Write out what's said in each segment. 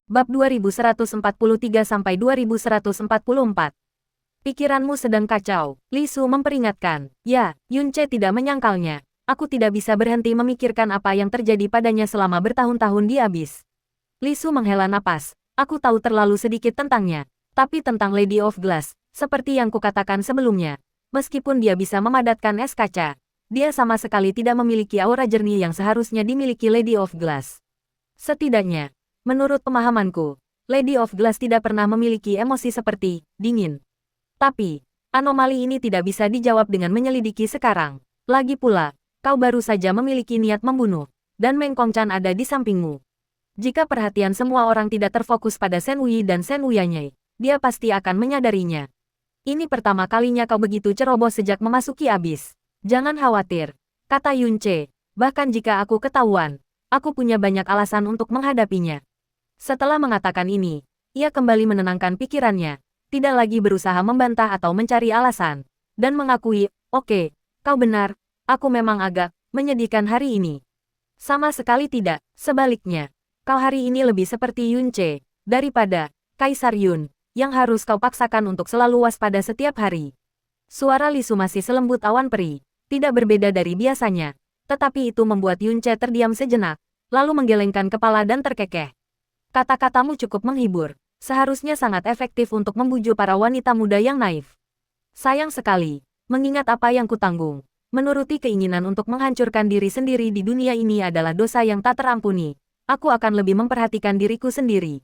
Bab 2143-2144. Pikiranmu sedang kacau, Li Su memperingatkan. Ya, Yunce tidak menyangkalnya. Aku tidak bisa berhenti memikirkan apa yang terjadi padanya selama bertahun-tahun di Abyss. Li Su menghela napas. Aku tahu terlalu sedikit tentangnya. Tapi tentang Lady of Glass, seperti yang kukatakan sebelumnya. Meskipun dia bisa memadatkan es kaca, dia sama sekali tidak memiliki aura jernih yang seharusnya dimiliki Lady of Glass. Setidaknya, menurut pemahamanku, Lady of Glass tidak pernah memiliki emosi seperti dingin. Tapi, anomali ini tidak bisa dijawab dengan menyelidiki sekarang. Lagi pula, kau baru saja memiliki niat membunuh, dan Meng Kongchan ada di sampingmu. Jika perhatian semua orang tidak terfokus pada Shen Wei dan Shen Wuyanye, dia pasti akan menyadarinya. Ini pertama kalinya kau begitu ceroboh sejak memasuki Abyss. Jangan khawatir, kata Yunce, bahkan jika aku ketahuan, aku punya banyak alasan untuk menghadapinya. Setelah mengatakan ini, ia kembali menenangkan pikirannya, tidak lagi berusaha membantah atau mencari alasan, dan mengakui, oke, kau benar, aku memang agak menyedihkan hari ini. Sama sekali tidak, sebaliknya, kau hari ini lebih seperti Yunce, daripada Kaisar Yun, yang harus kau paksakan untuk selalu waspada setiap hari. Suara Li Su masih selembut awan peri, tidak berbeda dari biasanya, tetapi itu membuat Yunce terdiam sejenak, lalu menggelengkan kepala dan terkekeh. Kata-katamu cukup menghibur, seharusnya sangat efektif untuk membujuk para wanita muda yang naif. Sayang sekali, mengingat apa yang kutanggung, menuruti keinginan untuk menghancurkan diri sendiri di dunia ini adalah dosa yang tak terampuni. Aku akan lebih memperhatikan diriku sendiri.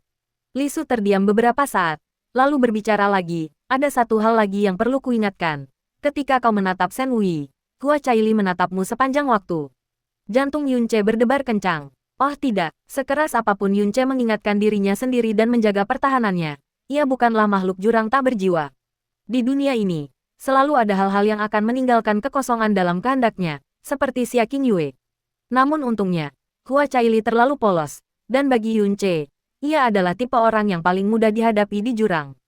Li Su terdiam beberapa saat, lalu berbicara lagi, ada satu hal lagi yang perlu kuingatkan. Ketika kau menatap Shen Wei, Hua Caili menatapmu sepanjang waktu. Jantung Yunce berdebar kencang. Oh tidak, sekeras apapun Yunce mengingatkan dirinya sendiri dan menjaga pertahanannya. Ia bukanlah makhluk jurang tak berjiwa. Di dunia ini, selalu ada hal-hal yang akan meninggalkan kekosongan dalam kehendaknya, seperti Xia Qingyue. Namun untungnya, Hua Caili terlalu polos, dan bagi Yunce, ia adalah tipe orang yang paling mudah dihadapi di jurang.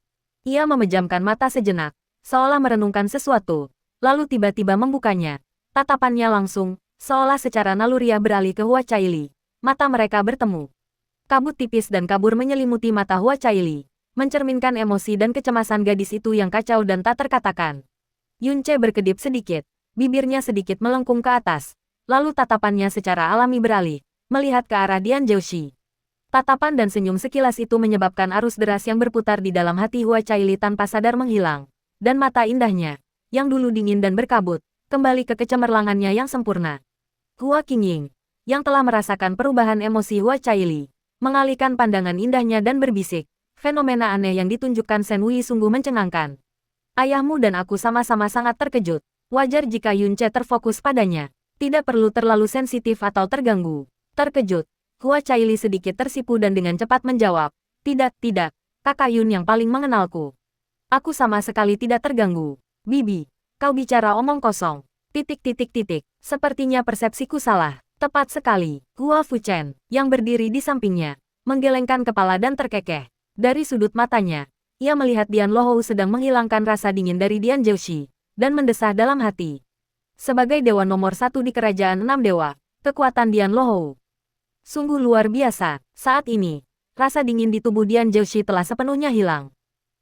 Ia memejamkan mata sejenak, seolah merenungkan sesuatu, lalu tiba-tiba membukanya. Tatapannya langsung, seolah secara naluriah beralih ke Hua Caili. Mata mereka bertemu. Kabut tipis dan kabur menyelimuti mata Hua Caili, mencerminkan emosi dan kecemasan gadis itu yang kacau dan tak terkatakan. Yunce berkedip sedikit, bibirnya sedikit melengkung ke atas, lalu tatapannya secara alami beralih, melihat ke arah Dian Zhouxi. Tatapan dan senyum sekilas itu menyebabkan arus deras yang berputar di dalam hati Hua Caili tanpa sadar menghilang, dan mata indahnya, yang dulu dingin dan berkabut, kembali ke kecemerlangannya yang sempurna. Hua Qingying, yang telah merasakan perubahan emosi Hua Caili, mengalihkan pandangan indahnya dan berbisik, fenomena aneh yang ditunjukkan Shen Wei sungguh mencengangkan. Ayahmu dan aku sama-sama sangat terkejut. Wajar jika Yunce terfokus padanya. Tidak perlu terlalu sensitif atau terganggu. Terkejut, Hua Caili sedikit tersipu dan dengan cepat menjawab, tidak, kakak Yun yang paling mengenalku. Aku sama sekali tidak terganggu. Bibi, kau bicara omong kosong. Sepertinya persepsiku salah. Tepat sekali, Hua Fuchen, yang berdiri di sampingnya, menggelengkan kepala dan terkekeh. Dari sudut matanya, ia melihat Dian Lohou sedang menghilangkan rasa dingin dari Dian Zhouxi, dan mendesah dalam hati. Sebagai dewa nomor 1 di kerajaan 6 dewa, kekuatan Dian Lohou sungguh luar biasa. Saat ini, rasa dingin di tubuh Dian Zhouxi telah sepenuhnya hilang.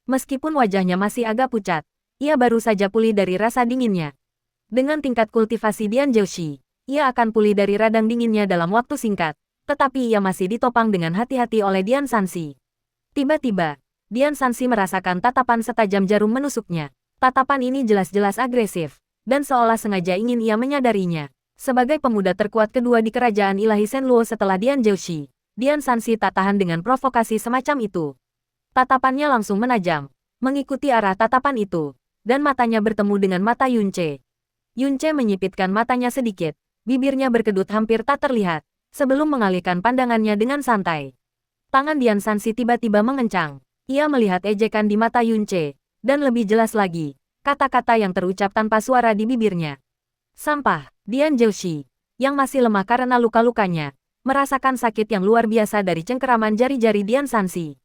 Meskipun wajahnya masih agak pucat, ia baru saja pulih dari rasa dinginnya. Dengan tingkat kultivasi Dian Zhouxi, ia akan pulih dari radang dinginnya dalam waktu singkat, tetapi ia masih ditopang dengan hati-hati oleh Dian Sansi. Tiba-tiba, Dian Sansi merasakan tatapan setajam jarum menusuknya. Tatapan ini jelas-jelas agresif, dan seolah sengaja ingin ia menyadarinya. Sebagai pemuda terkuat kedua di kerajaan ilahi Shenluo setelah Dian Zhouxi, Dian Sansi tak tahan dengan provokasi semacam itu. Tatapannya langsung menajam, mengikuti arah tatapan itu, dan matanya bertemu dengan mata Yunce. Yunce menyipitkan matanya sedikit. Bibirnya berkedut hampir tak terlihat, sebelum mengalihkan pandangannya dengan santai. Tangan Dian Sansi tiba-tiba mengencang. Ia melihat ejekan di mata Yunce, dan lebih jelas lagi, kata-kata yang terucap tanpa suara di bibirnya. Sampah, Dian Zhouxi, yang masih lemah karena luka-lukanya, merasakan sakit yang luar biasa dari cengkeraman jari-jari Dian Sansi.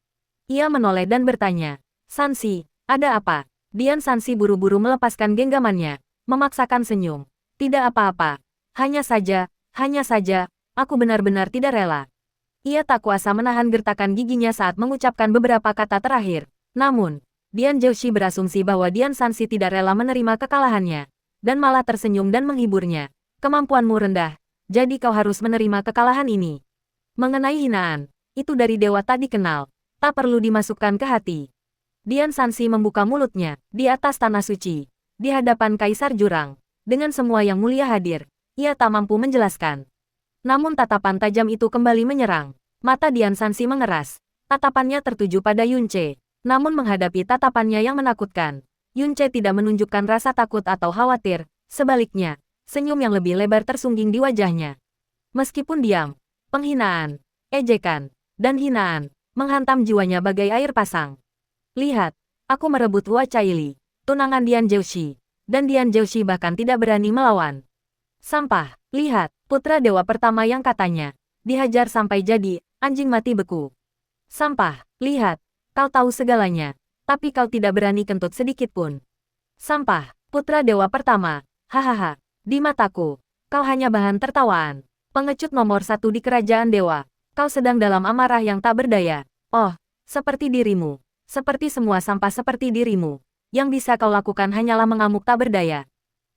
Ia menoleh dan bertanya, Sansi, ada apa? Dian Sansi buru-buru melepaskan genggamannya, memaksakan senyum. Tidak apa-apa. Hanya saja, aku benar-benar tidak rela. Ia tak kuasa menahan gertakan giginya saat mengucapkan beberapa kata terakhir. Namun, Dian Zhouxi berasumsi bahwa Dian Sansi tidak rela menerima kekalahannya, dan malah tersenyum dan menghiburnya. Kemampuanmu rendah, jadi kau harus menerima kekalahan ini. Mengenai hinaan, itu dari dewa tak dikenal, tak perlu dimasukkan ke hati. Dian Sansi membuka mulutnya, di atas tanah suci, di hadapan Kaisar Jurang. Dengan semua yang mulia hadir, ia tak mampu menjelaskan. Namun tatapan tajam itu kembali menyerang. Mata Dian Sansi mengeras. Tatapannya tertuju pada Yunce. Namun menghadapi tatapannya yang menakutkan, Yunce tidak menunjukkan rasa takut atau khawatir. Sebaliknya, senyum yang lebih lebar tersungging di wajahnya. Meskipun diam, penghinaan, ejekan, dan hinaan menghantam jiwanya bagai air pasang. Lihat, aku merebut Hua Caili, tunangan Dian Zhouxi. Dan Dian Zhouxi bahkan tidak berani melawan. Sampah, lihat, putra dewa pertama yang katanya dihajar sampai jadi anjing mati beku. Sampah, lihat, kau tahu segalanya, tapi kau tidak berani kentut sedikit pun. Sampah, putra dewa pertama, hahaha, di mataku, kau hanya bahan tertawaan. Pengecut nomor 1 di kerajaan dewa, kau sedang dalam amarah yang tak berdaya. Oh, seperti dirimu, seperti semua sampah seperti dirimu. Yang bisa kau lakukan hanyalah mengamuk tak berdaya.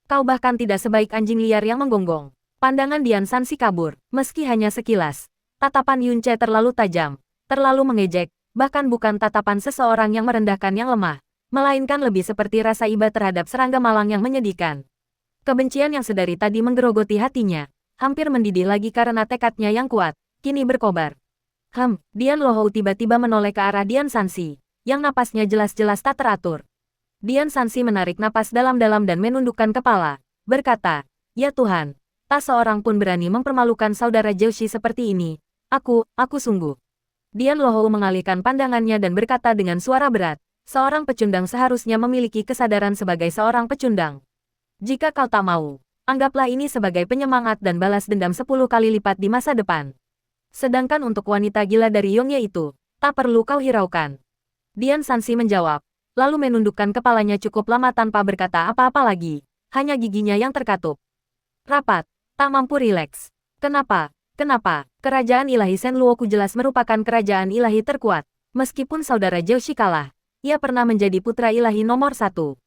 Kau bahkan tidak sebaik anjing liar yang menggonggong. Pandangan Dian Sansi kabur, meski hanya sekilas. Tatapan Yunce terlalu tajam, terlalu mengejek, bahkan bukan tatapan seseorang yang merendahkan yang lemah, melainkan lebih seperti rasa iba terhadap serangga malang yang menyedihkan. Kebencian yang sedari tadi menggerogoti hatinya, hampir mendidih lagi karena tekadnya yang kuat, kini berkobar. Dian Lohou tiba-tiba menoleh ke arah Dian Sansi, yang napasnya jelas-jelas tak teratur. Dian Sansi menarik napas dalam-dalam dan menundukkan kepala, berkata, "Ya Tuhan, tak seorang pun berani mempermalukan saudara Zhouxi seperti ini. Aku sungguh." Dian Lohou mengalihkan pandangannya dan berkata dengan suara berat, "Seorang pecundang seharusnya memiliki kesadaran sebagai seorang pecundang. Jika kau tak mau, anggaplah ini sebagai penyemangat dan balas dendam 10 kali lipat di masa depan. Sedangkan untuk wanita gila dari Yongye itu, tak perlu kau hiraukan." Dian Sansi menjawab, lalu menundukkan kepalanya cukup lama tanpa berkata apa-apa lagi, hanya giginya yang terkatup rapat, tak mampu rileks. Kenapa? Kerajaan ilahi Shenluoku jelas merupakan kerajaan ilahi terkuat. Meskipun saudara Zhouxi kalah, ia pernah menjadi putra ilahi nomor 1.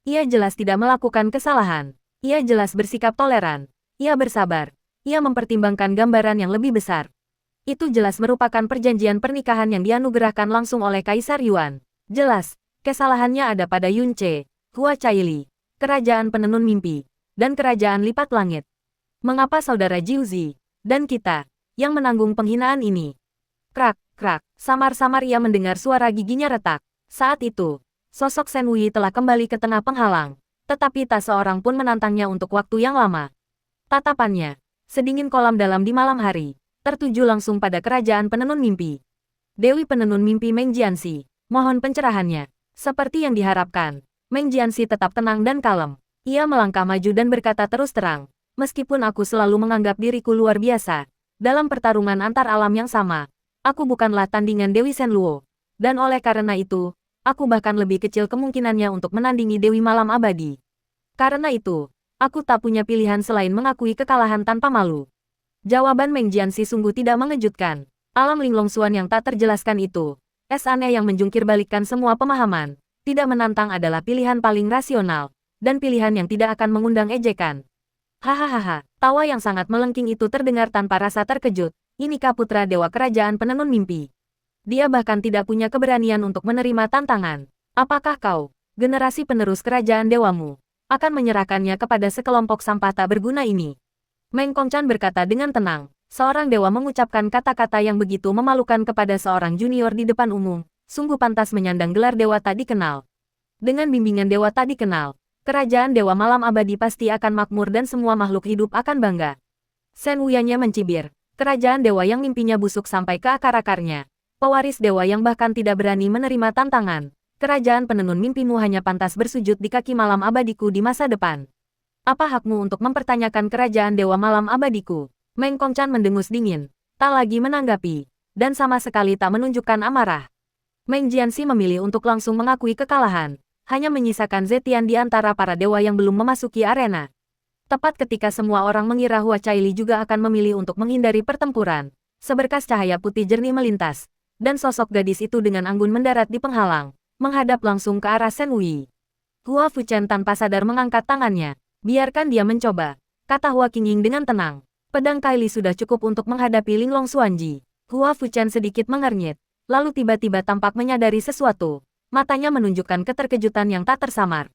Ia jelas tidak melakukan kesalahan. Ia jelas bersikap toleran. Ia bersabar. Ia mempertimbangkan gambaran yang lebih besar. Itu jelas merupakan perjanjian pernikahan yang dianugerahkan langsung oleh Kaisar Yuan. Jelas, kesalahannya ada pada Yunce, Hua Caili, kerajaan penenun mimpi, dan kerajaan lipat langit. Mengapa saudara Jiuzi dan kita yang menanggung penghinaan ini? Krak, krak, samar-samar ia mendengar suara giginya retak. Saat itu, sosok Shen Wei telah kembali ke tengah penghalang, tetapi tak seorang pun menantangnya untuk waktu yang lama. Tatapannya, sedingin kolam dalam di malam hari, tertuju langsung pada kerajaan penenun mimpi. Dewi penenun mimpi Meng Jianxi, mohon pencerahannya. Seperti yang diharapkan, Meng Jianxi tetap tenang dan kalem. Ia melangkah maju dan berkata terus terang, "Meskipun aku selalu menganggap diriku luar biasa, dalam pertarungan antar alam yang sama, aku bukanlah tandingan Dewi Shenluo. Dan oleh karena itu, aku bahkan lebih kecil kemungkinannya untuk menandingi Dewi Malam Abadi. Karena itu, aku tak punya pilihan selain mengakui kekalahan tanpa malu." Jawaban Meng Jianxi sungguh tidak mengejutkan. Alam Linglong Xuan yang tak terjelaskan itu, aneh yang menjungkir balikkan semua pemahaman, tidak menantang adalah pilihan paling rasional, dan pilihan yang tidak akan mengundang ejekan. Hahaha, tawa yang sangat melengking itu terdengar tanpa rasa terkejut. Inikah putra dewa kerajaan penenun mimpi? Dia bahkan tidak punya keberanian untuk menerima tantangan. Apakah kau, generasi penerus kerajaan dewamu, akan menyerahkannya kepada sekelompok sampah tak berguna ini? Meng Kongchan berkata dengan tenang. Seorang dewa mengucapkan kata-kata yang begitu memalukan kepada seorang junior di depan umum, sungguh pantas menyandang gelar dewa tak dikenal. Dengan bimbingan dewa tak dikenal, kerajaan dewa malam abadi pasti akan makmur dan semua makhluk hidup akan bangga. Shen Wuyanya mencibir, kerajaan dewa yang mimpinya busuk sampai ke akar-akarnya, pewaris dewa yang bahkan tidak berani menerima tantangan, kerajaan penenun mimpimu hanya pantas bersujud di kaki malam abadiku di masa depan. Apa hakmu untuk mempertanyakan kerajaan dewa malam abadiku? Meng Kongchan mendengus dingin, tak lagi menanggapi, dan sama sekali tak menunjukkan amarah. Meng Jianxi memilih untuk langsung mengakui kekalahan, hanya menyisakan Zetian di antara para dewa yang belum memasuki arena. Tepat ketika semua orang mengira Hua Caili juga akan memilih untuk menghindari pertempuran, Seberkas cahaya putih jernih melintas, dan sosok gadis itu dengan anggun mendarat di penghalang, menghadap langsung ke arah Shen Wei. Hua Fuchen tanpa sadar mengangkat tangannya. Biarkan dia mencoba, kata Hua Qingying dengan tenang. Pedang Kylie sudah cukup untuk menghadapi Linglong Xuanji. Hua Fuchen sedikit mengernyit, lalu tiba-tiba tampak menyadari sesuatu. Matanya menunjukkan keterkejutan yang tak tersamar.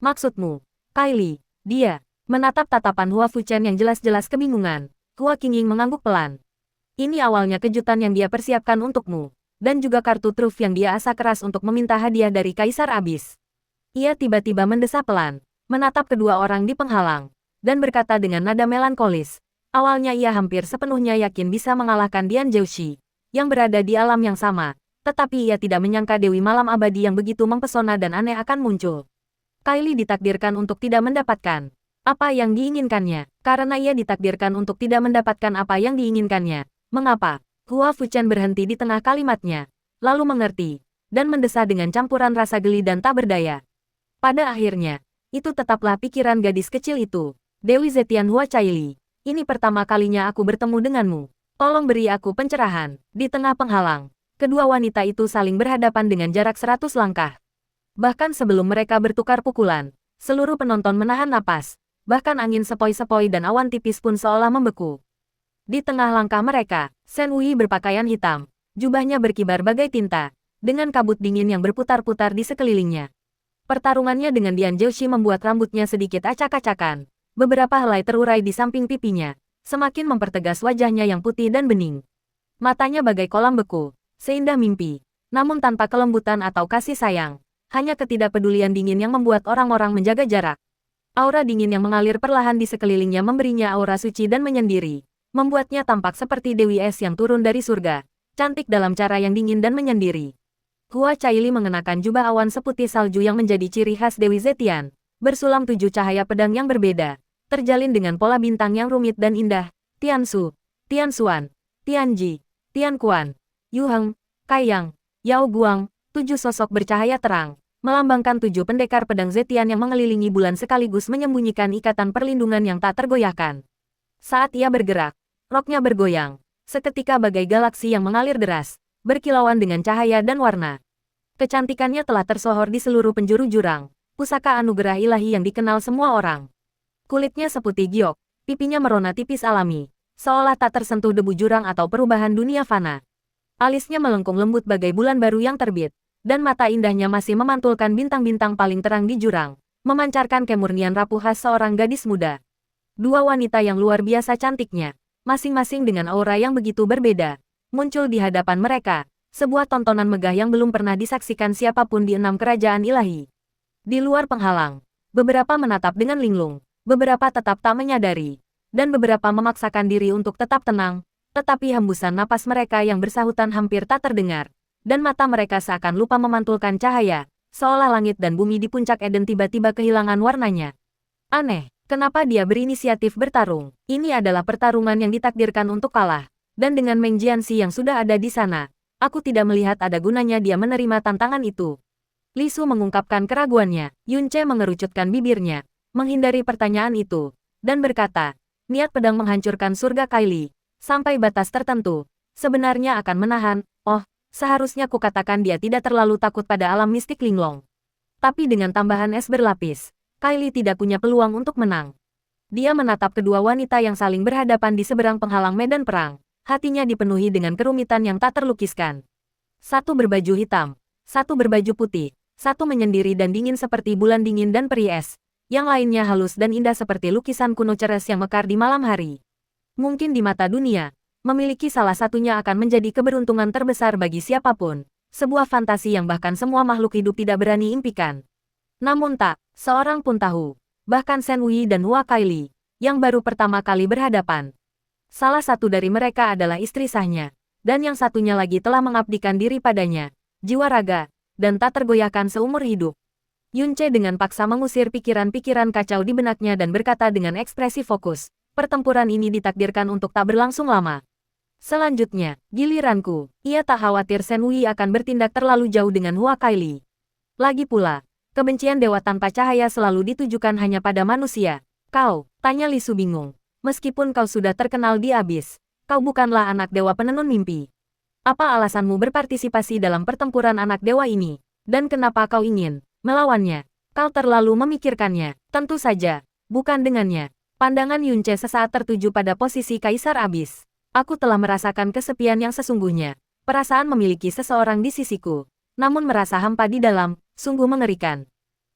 Maksudmu, Kylie, dia menatap tatapan Hua Fuchen yang jelas-jelas kebingungan. Hua Qingying mengangguk pelan. Ini awalnya kejutan yang dia persiapkan untukmu, dan juga kartu truf yang dia asa keras untuk meminta hadiah dari Kaisar Abis. Ia tiba-tiba mendesah pelan, menatap kedua orang di penghalang, dan berkata dengan nada melankolis. Awalnya ia hampir sepenuhnya yakin bisa mengalahkan Dian Zhouxi, yang berada di alam yang sama, tetapi ia tidak menyangka Dewi Malam Abadi yang begitu mempesona dan aneh akan muncul. Kylie ditakdirkan untuk tidak mendapatkan apa yang diinginkannya, karena ia ditakdirkan untuk tidak mendapatkan apa yang diinginkannya. Mengapa? Hua Fuchen berhenti di tengah kalimatnya, lalu mengerti, dan mendesah dengan campuran rasa geli dan tak berdaya. Pada akhirnya, itu tetaplah pikiran gadis kecil itu. Dewi Zetian Hua Caili, ini pertama kalinya aku bertemu denganmu. Tolong beri aku pencerahan. Di tengah penghalang, kedua wanita itu saling berhadapan dengan jarak 100 langkah. Bahkan sebelum mereka bertukar pukulan, seluruh penonton menahan napas, bahkan angin sepoi-sepoi dan awan tipis pun seolah membeku. Di tengah langkah mereka, Shen Wei berpakaian hitam, jubahnya berkibar bagai tinta, dengan kabut dingin yang berputar-putar di sekelilingnya. Pertarungannya dengan Dian Zhouxi membuat rambutnya sedikit acak-acakan. Beberapa helai terurai di samping pipinya, semakin mempertegas wajahnya yang putih dan bening. Matanya bagai kolam beku, seindah mimpi, namun tanpa kelembutan atau kasih sayang, hanya ketidakpedulian dingin yang membuat orang-orang menjaga jarak. Aura dingin yang mengalir perlahan di sekelilingnya memberinya aura suci dan menyendiri, membuatnya tampak seperti Dewi Es yang turun dari surga, cantik dalam cara yang dingin dan menyendiri. Hua Caili mengenakan jubah awan seputih salju yang menjadi ciri khas Dewi Zetian, bersulam 7 cahaya pedang yang berbeda, terjalin dengan pola bintang yang rumit dan indah. Tiansu, Tianxuan, Tianji, Tianquan, Yu Heng, Kaiyang, Yao Guang, 7 sosok bercahaya terang, melambangkan 7 pendekar pedang Zetian yang mengelilingi bulan sekaligus menyembunyikan ikatan perlindungan yang tak tergoyahkan. Saat ia bergerak, roknya bergoyang, seketika bagai galaksi yang mengalir deras, berkilauan dengan cahaya dan warna. Kecantikannya telah tersohor di seluruh penjuru jurang, pusaka anugerah ilahi yang dikenal semua orang. Kulitnya seputih giok, pipinya merona tipis alami, seolah tak tersentuh debu jurang atau perubahan dunia fana. Alisnya melengkung lembut bagai bulan baru yang terbit, dan mata indahnya masih memantulkan bintang-bintang paling terang di jurang, memancarkan kemurnian rapuh khas seorang gadis muda. Dua wanita yang luar biasa cantiknya, masing-masing dengan aura yang begitu berbeda, muncul di hadapan mereka, sebuah tontonan megah yang belum pernah disaksikan siapapun di 6 kerajaan ilahi. Di luar penghalang, beberapa menatap dengan linglung, beberapa tetap tak menyadari, dan beberapa memaksakan diri untuk tetap tenang, tetapi hembusan napas mereka yang bersahutan hampir tak terdengar, dan mata mereka seakan lupa memantulkan cahaya, seolah langit dan bumi di puncak Eden tiba-tiba kehilangan warnanya. Aneh. Kenapa dia berinisiatif bertarung? Ini adalah pertarungan yang ditakdirkan untuk kalah. Dan dengan Meng Jianxi yang sudah ada di sana, aku tidak melihat ada gunanya dia menerima tantangan itu. Li Su mengungkapkan keraguannya. Yun Ce mengerucutkan bibirnya, menghindari pertanyaan itu, dan berkata, niat pedang menghancurkan surga Kylie, sampai batas tertentu, sebenarnya akan menahan. Oh, seharusnya kukatakan dia tidak terlalu takut pada alam mistik Linglong. Tapi dengan tambahan es berlapis, Kylie tidak punya peluang untuk menang. Dia menatap kedua wanita yang saling berhadapan di seberang penghalang medan perang. Hatinya dipenuhi dengan kerumitan yang tak terlukiskan. Satu berbaju hitam, satu berbaju putih, satu menyendiri dan dingin seperti bulan dingin dan peri es. Yang lainnya halus dan indah seperti lukisan kuno ceres yang mekar di malam hari. Mungkin di mata dunia, memiliki salah satunya akan menjadi keberuntungan terbesar bagi siapapun. Sebuah fantasi yang bahkan semua makhluk hidup tidak berani impikan. Namun tak seorang pun tahu, bahkan Shen Wei dan Hua Caili, yang baru pertama kali berhadapan. Salah satu dari mereka adalah istri sahnya, dan yang satunya lagi telah mengabdikan diri padanya, jiwa raga, dan tak tergoyahkan seumur hidup. Yun Ce dengan paksa mengusir pikiran-pikiran kacau di benaknya dan berkata dengan ekspresi fokus, pertempuran ini ditakdirkan untuk tak berlangsung lama. Selanjutnya, giliranku. Ia tak khawatir Shen Wei akan bertindak terlalu jauh dengan Hua Caili. Lagi pula, kebencian dewa tanpa cahaya selalu ditujukan hanya pada manusia. Kau, tanya Li Su bingung. Meskipun kau sudah terkenal di Abis, kau bukanlah anak dewa penenun mimpi. Apa alasanmu berpartisipasi dalam pertempuran anak dewa ini? Dan kenapa kau ingin melawannya? Kau terlalu memikirkannya. Tentu saja, bukan dengannya. Pandangan Yunce sesaat tertuju pada posisi Kaisar Abis. Aku telah merasakan kesepian yang sesungguhnya. Perasaan memiliki seseorang di sisiku, namun merasa hampa di dalam, sungguh mengerikan.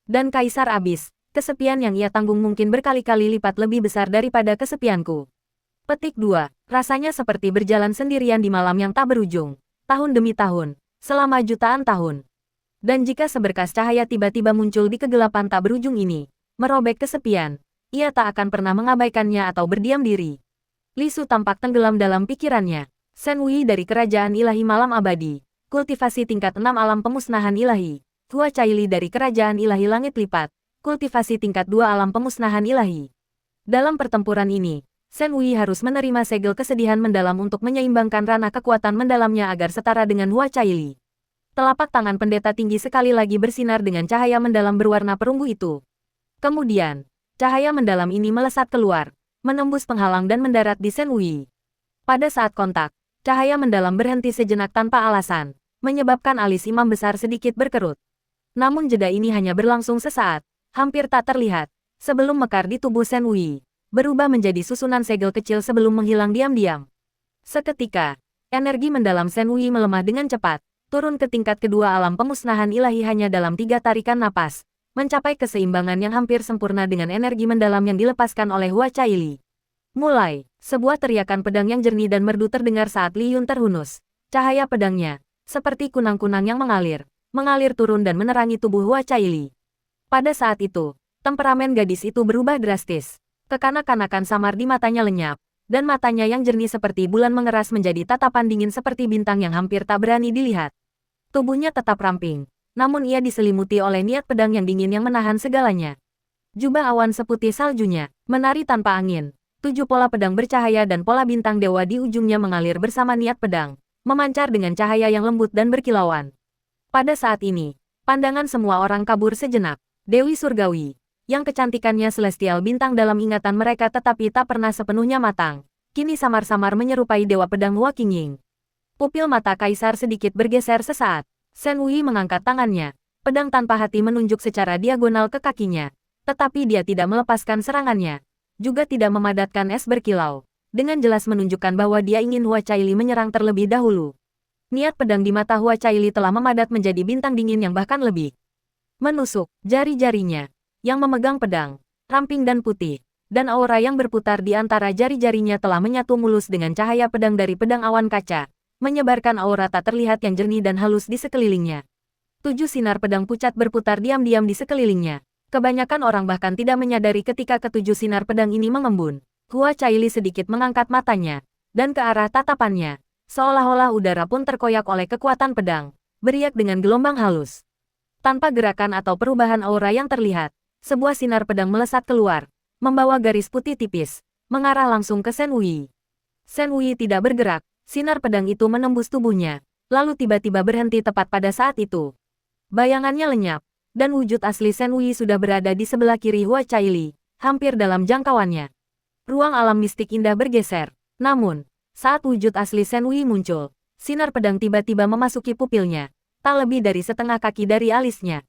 Dan Kaisar Abis, kesepian yang ia tanggung mungkin berkali-kali lipat lebih besar daripada kesepianku. Petik 2. Rasanya seperti berjalan sendirian di malam yang tak berujung, tahun demi tahun, selama jutaan tahun. Dan jika seberkas cahaya tiba-tiba muncul di kegelapan tak berujung ini, merobek kesepian, ia tak akan pernah mengabaikannya atau berdiam diri. Li Su tampak tenggelam dalam pikirannya. Shen Wei dari Kerajaan Ilahi Malam Abadi, kultivasi tingkat 6 alam pemusnahan ilahi. Hua Caili dari Kerajaan Ilahi Langit Lipat, kultivasi tingkat 2 alam pemusnahan ilahi. Dalam pertempuran ini, Shen Wei harus menerima segel kesedihan mendalam untuk menyeimbangkan ranah kekuatan mendalamnya agar setara dengan Hua Caili. Telapak tangan pendeta tinggi sekali lagi bersinar dengan cahaya mendalam berwarna perunggu itu. Kemudian, cahaya mendalam ini melesat keluar, menembus penghalang dan mendarat di Shen Wei. Pada saat kontak, cahaya mendalam berhenti sejenak tanpa alasan, menyebabkan alis imam besar sedikit berkerut. Namun jeda ini hanya berlangsung sesaat, hampir tak terlihat, sebelum mekar di tubuh Shen Wei, berubah menjadi susunan segel kecil sebelum menghilang diam-diam. Seketika, energi mendalam Shen Wei melemah dengan cepat, turun ke tingkat kedua alam pemusnahan ilahi hanya dalam 3 tarikan napas, mencapai keseimbangan yang hampir sempurna dengan energi mendalam yang dilepaskan oleh Hua Caili. Mulai, sebuah teriakan pedang yang jernih dan merdu terdengar saat Li Yun terhunus. Cahaya pedangnya, seperti kunang-kunang yang mengalir turun dan menerangi tubuh Hua Caili. Pada saat itu, temperamen gadis itu berubah drastis. Kekanak-kanakan samar di matanya lenyap, dan matanya yang jernih seperti bulan mengeras menjadi tatapan dingin seperti bintang yang hampir tak berani dilihat. Tubuhnya tetap ramping, namun ia diselimuti oleh niat pedang yang dingin yang menahan segalanya. Jubah awan seputih saljunya, menari tanpa angin. 7 pola pedang bercahaya dan pola bintang dewa di ujungnya mengalir bersama niat pedang, memancar dengan cahaya yang lembut dan berkilauan. Pada saat ini, pandangan semua orang kabur sejenak. Dewi Surgawi, yang kecantikannya celestial bintang dalam ingatan mereka tetapi tak pernah sepenuhnya matang, kini samar-samar menyerupai dewa pedang Hua Qingying. Pupil mata Kaisar sedikit bergeser sesaat. Shen Wei mengangkat tangannya, pedang tanpa hati menunjuk secara diagonal ke kakinya, tetapi dia tidak melepaskan serangannya. Juga tidak memadatkan es berkilau, dengan jelas menunjukkan bahwa dia ingin Hua Caili menyerang terlebih dahulu. Niat pedang di mata Hua Caili telah memadat menjadi bintang dingin yang bahkan lebih menusuk. Jari-jarinya, yang memegang pedang, ramping dan putih, dan aura yang berputar di antara jari-jarinya telah menyatu mulus dengan cahaya pedang dari pedang awan kaca, menyebarkan aura tak terlihat yang jernih dan halus di sekelilingnya. 7 sinar pedang pucat berputar diam-diam di sekelilingnya. Kebanyakan orang bahkan tidak menyadari ketika ketujuh sinar pedang ini mengembun. Hua Caili sedikit mengangkat matanya, dan ke arah tatapannya, seolah-olah udara pun terkoyak oleh kekuatan pedang, beriak dengan gelombang halus. Tanpa gerakan atau perubahan aura yang terlihat, sebuah sinar pedang melesat keluar, membawa garis putih tipis, mengarah langsung ke Shen Wei. Shen Wei tidak bergerak, sinar pedang itu menembus tubuhnya, lalu tiba-tiba berhenti tepat pada saat itu. Bayangannya lenyap, dan wujud asli Shen Wei sudah berada di sebelah kiri Hua Caili, hampir dalam jangkauannya. Ruang alam mistik indah bergeser. Namun, saat wujud asli Shen Wei muncul, sinar pedang tiba-tiba memasuki pupilnya, tak lebih dari setengah kaki dari alisnya.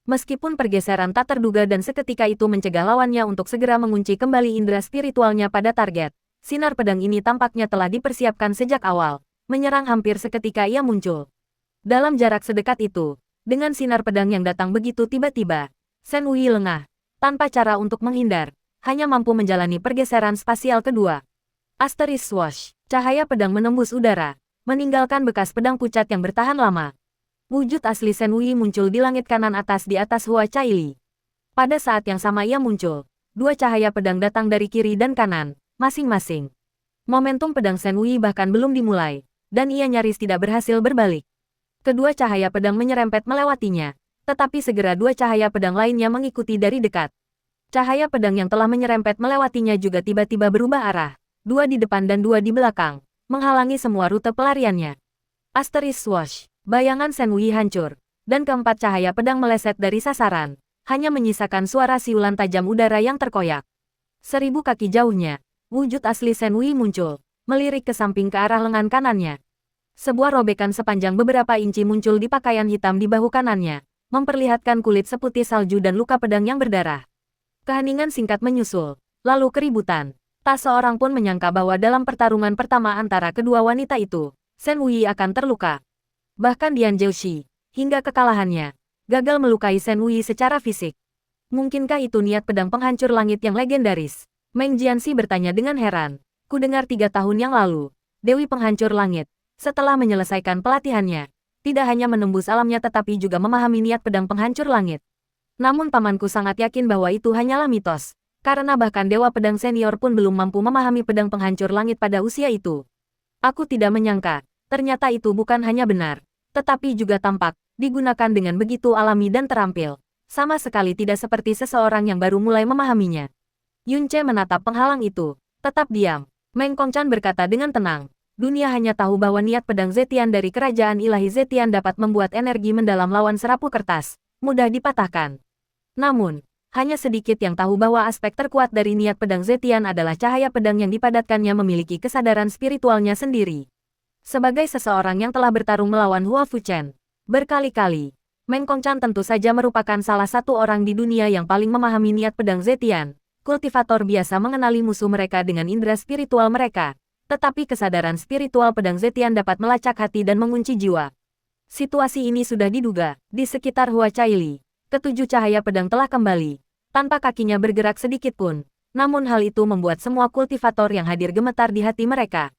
Meskipun pergeseran tak terduga dan seketika itu mencegah lawannya untuk segera mengunci kembali indera spiritualnya pada target, sinar pedang ini tampaknya telah dipersiapkan sejak awal, menyerang hampir seketika ia muncul. Dalam jarak sedekat itu, dengan sinar pedang yang datang begitu tiba-tiba, Shen Wei lengah, tanpa cara untuk menghindar, hanya mampu menjalani pergeseran spasial kedua. Asteris Swash, cahaya pedang menembus udara, meninggalkan bekas pedang pucat yang bertahan lama. Wujud asli Shen Wei muncul di langit kanan atas di atas Hua Caili. Pada saat yang sama ia muncul, 2 cahaya pedang datang dari kiri dan kanan, masing-masing. Momentum pedang Shen Wei bahkan belum dimulai, dan ia nyaris tidak berhasil berbalik. Kedua cahaya pedang menyerempet melewatinya, tetapi segera 2 cahaya pedang lainnya mengikuti dari dekat. Cahaya pedang yang telah menyerempet melewatinya juga tiba-tiba berubah arah, 2 di depan dan 2 di belakang, menghalangi semua rute pelariannya. Asteris Swash, bayangan Shen Wei hancur, dan keempat cahaya pedang meleset dari sasaran, hanya menyisakan suara siulan tajam udara yang terkoyak. 1000 kaki jauhnya, wujud asli Shen Wei muncul, melirik ke samping ke arah lengan kanannya. Sebuah robekan sepanjang beberapa inci muncul di pakaian hitam di bahu kanannya, memperlihatkan kulit seputih salju dan luka pedang yang berdarah. Keheningan singkat menyusul, lalu keributan. Tak seorang pun menyangka bahwa dalam pertarungan pertama antara kedua wanita itu, Shen Wuyi akan terluka. Bahkan Dian Zhouxi, hingga kekalahannya, gagal melukai Shen Wuyi secara fisik. Mungkinkah itu niat pedang penghancur langit yang legendaris? Meng Jianxi bertanya dengan heran. Ku dengar 3 tahun yang lalu, Dewi Penghancur Langit, setelah menyelesaikan pelatihannya, tidak hanya menembus alamnya tetapi juga memahami niat pedang penghancur langit. Namun pamanku sangat yakin bahwa itu hanyalah mitos, karena bahkan Dewa Pedang Senior pun belum mampu memahami pedang penghancur langit pada usia itu. Aku tidak menyangka, ternyata itu bukan hanya benar, tetapi juga tampak, digunakan dengan begitu alami dan terampil. Sama sekali tidak seperti seseorang yang baru mulai memahaminya. Yun Ce menatap penghalang itu, tetap diam. Meng Kongchan berkata dengan tenang, dunia hanya tahu bahwa niat pedang Zetian dari kerajaan ilahi Zetian dapat membuat energi mendalam lawan serapu kertas, mudah dipatahkan. Namun, hanya sedikit yang tahu bahwa aspek terkuat dari niat pedang Zetian adalah cahaya pedang yang dipadatkannya memiliki kesadaran spiritualnya sendiri. Sebagai seseorang yang telah bertarung melawan Hua Fuchen berkali-kali, Meng Kongchan tentu saja merupakan salah satu orang di dunia yang paling memahami niat pedang Zetian. Kultivator biasa mengenali musuh mereka dengan indera spiritual mereka, tetapi kesadaran spiritual pedang Zetian dapat melacak hati dan mengunci jiwa. Situasi ini sudah diduga, di sekitar Hua Caili. Ketujuh cahaya pedang telah kembali, tanpa kakinya bergerak sedikit pun, namun hal itu membuat semua kultivator yang hadir gemetar di hati mereka.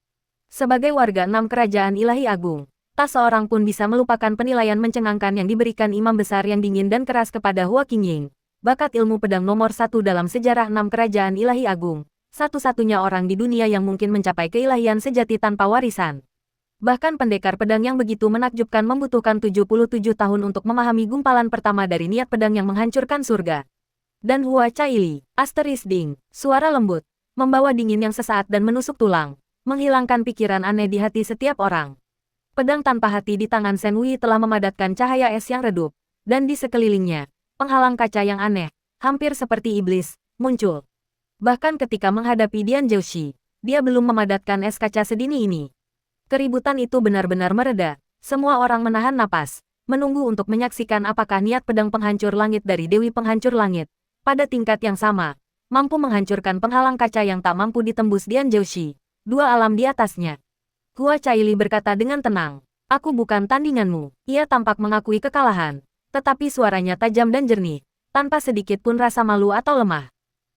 Sebagai warga 6 kerajaan ilahi agung, tak seorang pun bisa melupakan penilaian mencengangkan yang diberikan imam besar yang dingin dan keras kepada Hua Qingying. Bakat ilmu pedang nomor 1 dalam sejarah 6 kerajaan ilahi agung, satu-satunya orang di dunia yang mungkin mencapai keilahian sejati tanpa warisan. Bahkan pendekar pedang yang begitu menakjubkan membutuhkan 77 tahun untuk memahami gumpalan pertama dari niat pedang yang menghancurkan surga. Dan Hua Caili, asteris ding, suara lembut, membawa dingin yang sesaat dan menusuk tulang, menghilangkan pikiran aneh di hati setiap orang. Pedang tanpa hati di tangan Shen Wuyi telah memadatkan cahaya es yang redup, dan di sekelilingnya, penghalang kaca yang aneh, hampir seperti iblis, muncul. Bahkan ketika menghadapi Dian Zhouxi, dia belum memadatkan es kaca sedini ini. Keributan itu benar-benar mereda, semua orang menahan napas, menunggu untuk menyaksikan apakah niat pedang penghancur langit dari Dewi Penghancur Langit, pada tingkat yang sama, mampu menghancurkan penghalang kaca yang tak mampu ditembus Dian Zhouxi, 2 alam di atasnya. Hua Caili berkata dengan tenang, aku bukan tandinganmu. Ia tampak mengakui kekalahan, tetapi suaranya tajam dan jernih, tanpa sedikit pun rasa malu atau lemah.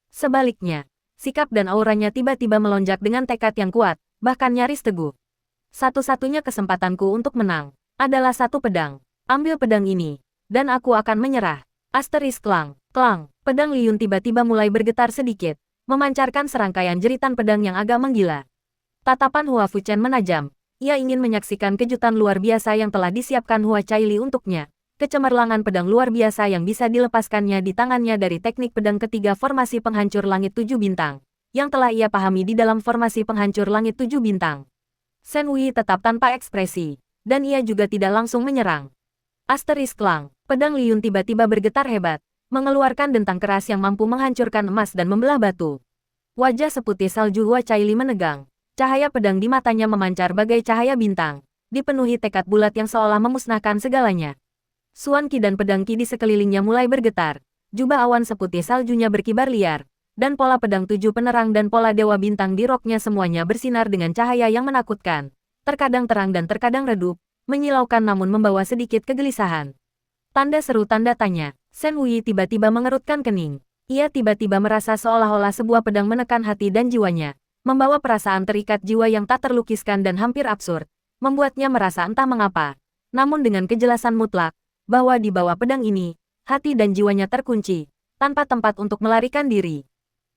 Sebaliknya, sikap dan auranya tiba-tiba melonjak dengan tekad yang kuat, bahkan nyaris teguh. Satu-satunya kesempatanku untuk menang adalah satu pedang. Ambil pedang ini, dan aku akan menyerah. Asteris klang, klang. Pedang Liyun tiba-tiba mulai bergetar sedikit, memancarkan serangkaian jeritan pedang yang agak menggila. Tatapan Hua Fuchen menajam. Ia ingin menyaksikan kejutan luar biasa yang telah disiapkan Hua Caili untuknya. Kecemerlangan pedang luar biasa yang bisa dilepaskannya di tangannya dari teknik pedang ketiga formasi penghancur langit 7 bintang, yang telah ia pahami di dalam formasi penghancur langit 7 bintang. Shen Wuyi tetap tanpa ekspresi, dan ia juga tidak langsung menyerang. Asteris klang, pedang Liyun tiba-tiba bergetar hebat, mengeluarkan dentang keras yang mampu menghancurkan emas dan membelah batu. Wajah seputih salju Hua Caili menegang, cahaya pedang di matanya memancar bagai cahaya bintang, dipenuhi tekad bulat yang seolah memusnahkan segalanya. Suan Qi dan pedang Qi di sekelilingnya mulai bergetar, jubah awan seputih saljunya berkibar liar, dan pola pedang 7 penerang dan pola dewa bintang di roknya semuanya bersinar dengan cahaya yang menakutkan, terkadang terang dan terkadang redup, menyilaukan namun membawa sedikit kegelisahan. Tanda seru tanda tanya, Shen Wuyi tiba-tiba mengerutkan kening. Ia tiba-tiba merasa seolah-olah sebuah pedang menekan hati dan jiwanya, membawa perasaan terikat jiwa yang tak terlukiskan dan hampir absurd, membuatnya merasa entah mengapa. Namun dengan kejelasan mutlak, bahwa di bawah pedang ini, hati dan jiwanya terkunci, tanpa tempat untuk melarikan diri.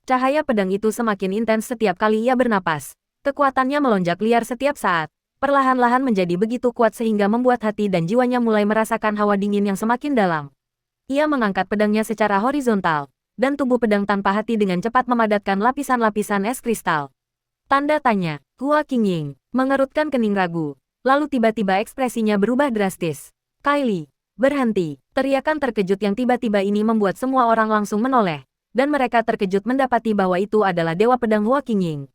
Cahaya pedang itu semakin intens setiap kali ia bernapas. Kekuatannya melonjak liar setiap saat, perlahan-lahan menjadi begitu kuat sehingga membuat hati dan jiwanya mulai merasakan hawa dingin yang semakin dalam. Ia mengangkat pedangnya secara horizontal, dan tubuh pedang tanpa hati dengan cepat memadatkan lapisan-lapisan es kristal. Tanda tanya, Hua Qingying, mengerutkan kening ragu, lalu tiba-tiba ekspresinya berubah drastis. Caili, berhenti. Teriakan terkejut yang tiba-tiba ini membuat semua orang langsung menoleh, dan mereka terkejut mendapati bahwa itu adalah Dewa Pedang Hua Qingying.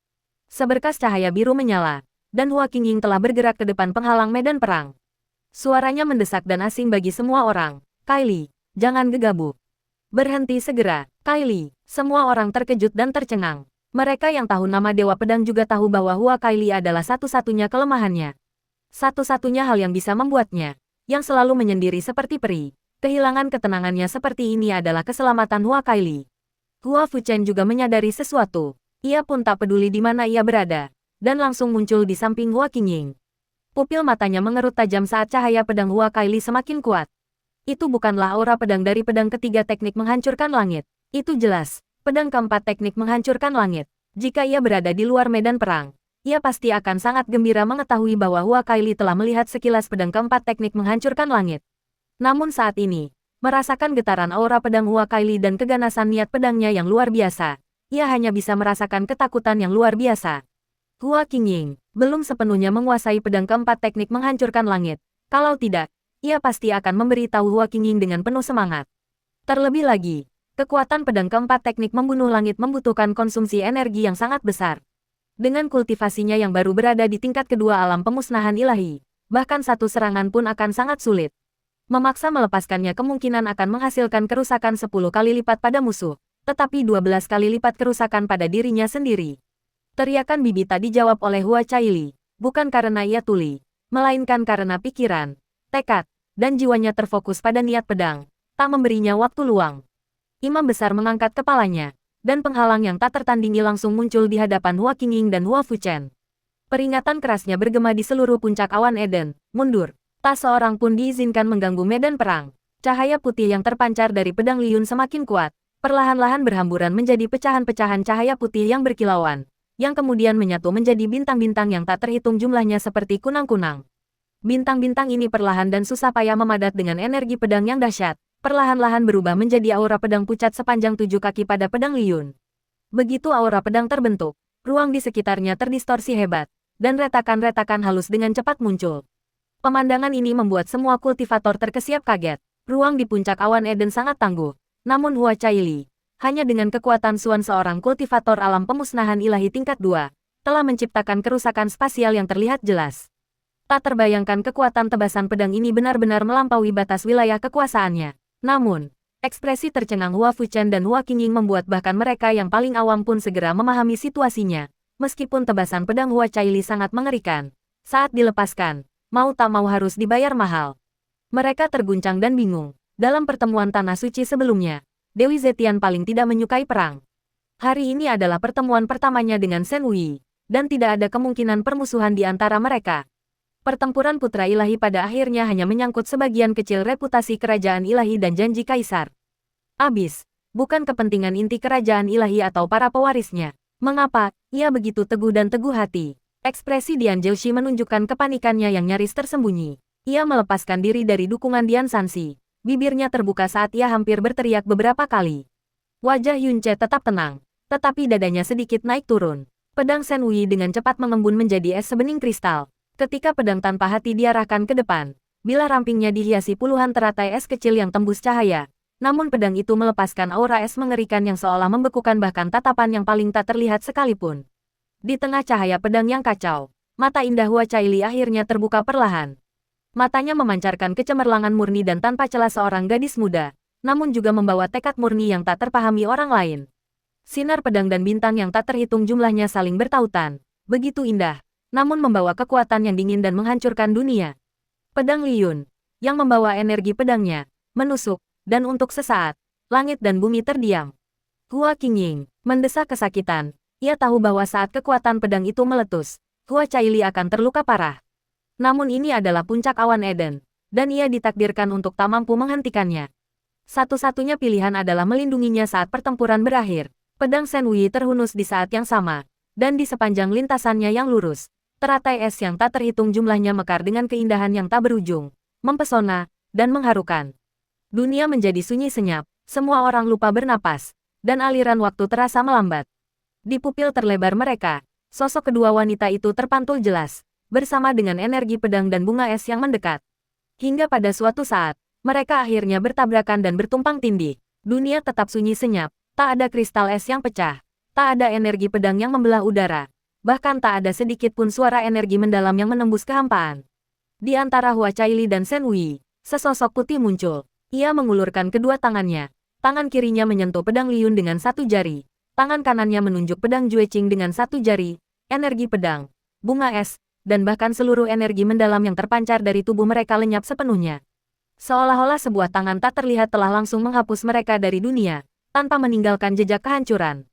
Seberkas cahaya biru menyala, dan Hua Qingying telah bergerak ke depan penghalang medan perang. Suaranya mendesak dan asing bagi semua orang. Kylie, jangan gegabah. Berhenti segera, Kylie. Semua orang terkejut dan tercengang. Mereka yang tahu nama Dewa Pedang juga tahu bahwa Hua Kylie adalah satu-satunya kelemahannya. Satu-satunya hal yang bisa membuatnya, yang selalu menyendiri seperti peri, kehilangan ketenangannya seperti ini adalah keselamatan Hua Kylie. Hua Fuchen juga menyadari sesuatu. Ia pun tak peduli di mana ia berada, dan langsung muncul di samping Hua Qingying. Pupil matanya mengerut tajam saat cahaya pedang Hua Kylie semakin kuat. Itu bukanlah aura pedang dari pedang ketiga teknik menghancurkan langit. Itu jelas, pedang keempat teknik menghancurkan langit. Jika ia berada di luar medan perang, ia pasti akan sangat gembira mengetahui bahwa Hua Kylie telah melihat sekilas pedang keempat teknik menghancurkan langit. Namun saat ini, merasakan getaran aura pedang Hua Kylie dan keganasan niat pedangnya yang luar biasa, ia hanya bisa merasakan ketakutan yang luar biasa. Hua Qingying belum sepenuhnya menguasai pedang keempat teknik menghancurkan langit. Kalau tidak, ia pasti akan memberitahu Hua Qingying dengan penuh semangat. Terlebih lagi, kekuatan pedang keempat teknik membunuh langit membutuhkan konsumsi energi yang sangat besar. Dengan kultivasinya yang baru berada di tingkat kedua alam pemusnahan ilahi, bahkan satu serangan pun akan sangat sulit. Memaksa melepaskannya kemungkinan akan menghasilkan kerusakan 10 kali lipat pada musuh, tetapi 12 kali lipat kerusakan pada dirinya sendiri. Teriakan bibi tak dijawab oleh Hua Kylie, bukan karena ia tuli, melainkan karena pikiran, tekad, dan jiwanya terfokus pada niat pedang, tak memberinya waktu luang. Imam besar mengangkat kepalanya, dan penghalang yang tak tertandingi langsung muncul di hadapan Hua Qingying dan Hua Fuchen. Peringatan kerasnya bergema di seluruh puncak awan Eden, mundur. Tak seorang pun diizinkan mengganggu medan perang. Cahaya putih yang terpancar dari pedang Liyun semakin kuat, perlahan-lahan berhamburan menjadi pecahan-pecahan cahaya putih yang berkilauan, yang kemudian menyatu menjadi bintang-bintang yang tak terhitung jumlahnya seperti kunang-kunang. Bintang-bintang ini perlahan dan susah payah memadat dengan energi pedang yang dahsyat, perlahan-lahan berubah menjadi aura pedang pucat sepanjang 7 kaki pada pedang Liyun. Begitu aura pedang terbentuk, ruang di sekitarnya terdistorsi hebat, dan retakan-retakan halus dengan cepat muncul. Pemandangan ini membuat semua kultivator terkesiap kaget. Ruang di puncak awan Eden sangat tangguh, namun Hua Kylie, hanya dengan kekuatan Suan seorang kultivator alam pemusnahan ilahi tingkat 2, telah menciptakan kerusakan spasial yang terlihat jelas. Tak terbayangkan kekuatan tebasan pedang ini benar-benar melampaui batas wilayah kekuasaannya. Namun, ekspresi tercengang Hua Fuchen dan Hua Qingying membuat bahkan mereka yang paling awam pun segera memahami situasinya. Meskipun tebasan pedang Hua Kylie sangat mengerikan, saat dilepaskan, mau tak mau harus dibayar mahal. Mereka terguncang dan bingung. Dalam pertemuan Tanah Suci sebelumnya, Dewi Zetian paling tidak menyukai perang. Hari ini adalah pertemuan pertamanya dengan Shen Wei, dan tidak ada kemungkinan permusuhan di antara mereka. Pertempuran putra ilahi pada akhirnya hanya menyangkut sebagian kecil reputasi kerajaan ilahi dan janji kaisar. Abis, bukan kepentingan inti kerajaan ilahi atau para pewarisnya. Mengapa ia begitu teguh dan teguh hati? Ekspresi Dian Zhouxi menunjukkan kepanikannya yang nyaris tersembunyi. Ia melepaskan diri dari dukungan Dian Sanxi. Bibirnya terbuka saat ia hampir berteriak beberapa kali. Wajah Yun Ce tetap tenang, tetapi dadanya sedikit naik turun. Pedang Shen Wei dengan cepat mengembun menjadi es sebening kristal. Ketika pedang tanpa hati diarahkan ke depan, bilah rampingnya dihiasi puluhan teratai es kecil yang tembus cahaya. Namun pedang itu melepaskan aura es mengerikan yang seolah membekukan bahkan tatapan yang paling tak terlihat sekalipun. Di tengah cahaya pedang yang kacau, mata indah Hua Kylie akhirnya terbuka perlahan. Matanya memancarkan kecemerlangan murni dan tanpa celah seorang gadis muda, namun juga membawa tekad murni yang tak terpahami orang lain. Sinar pedang dan bintang yang tak terhitung jumlahnya saling bertautan, begitu indah, namun membawa kekuatan yang dingin dan menghancurkan dunia. Pedang Liyun, yang membawa energi pedangnya, menusuk, dan untuk sesaat, langit dan bumi terdiam. Hua Qingying mendesak kesakitan. Ia tahu bahwa saat kekuatan pedang itu meletus, Hua Kylie akan terluka parah. Namun ini adalah puncak awan Eden, dan ia ditakdirkan untuk tak mampu menghentikannya. Satu-satunya pilihan adalah melindunginya saat pertempuran berakhir. Pedang Shen Wei terhunus di saat yang sama, dan di sepanjang lintasannya yang lurus, teratai es yang tak terhitung jumlahnya mekar dengan keindahan yang tak berujung, mempesona, dan mengharukan. Dunia menjadi sunyi senyap, semua orang lupa bernapas, dan aliran waktu terasa melambat. Di pupil terlebar mereka, sosok kedua wanita itu terpantul jelas, bersama dengan energi pedang dan bunga es yang mendekat. Hingga pada suatu saat, mereka akhirnya bertabrakan dan bertumpang tindih. Dunia tetap sunyi senyap, tak ada kristal es yang pecah, tak ada energi pedang yang membelah udara. Bahkan tak ada sedikit pun suara energi mendalam yang menembus kehampaan. Di antara Hua Caili dan Shen Wei, sesosok putih muncul. Ia mengulurkan kedua tangannya. Tangan kirinya menyentuh pedang Liun dengan satu jari. Tangan kanannya menunjuk pedang Jueqing dengan satu jari. Energi pedang, bunga es, dan bahkan seluruh energi mendalam yang terpancar dari tubuh mereka lenyap sepenuhnya. Seolah-olah sebuah tangan tak terlihat telah langsung menghapus mereka dari dunia, tanpa meninggalkan jejak kehancuran.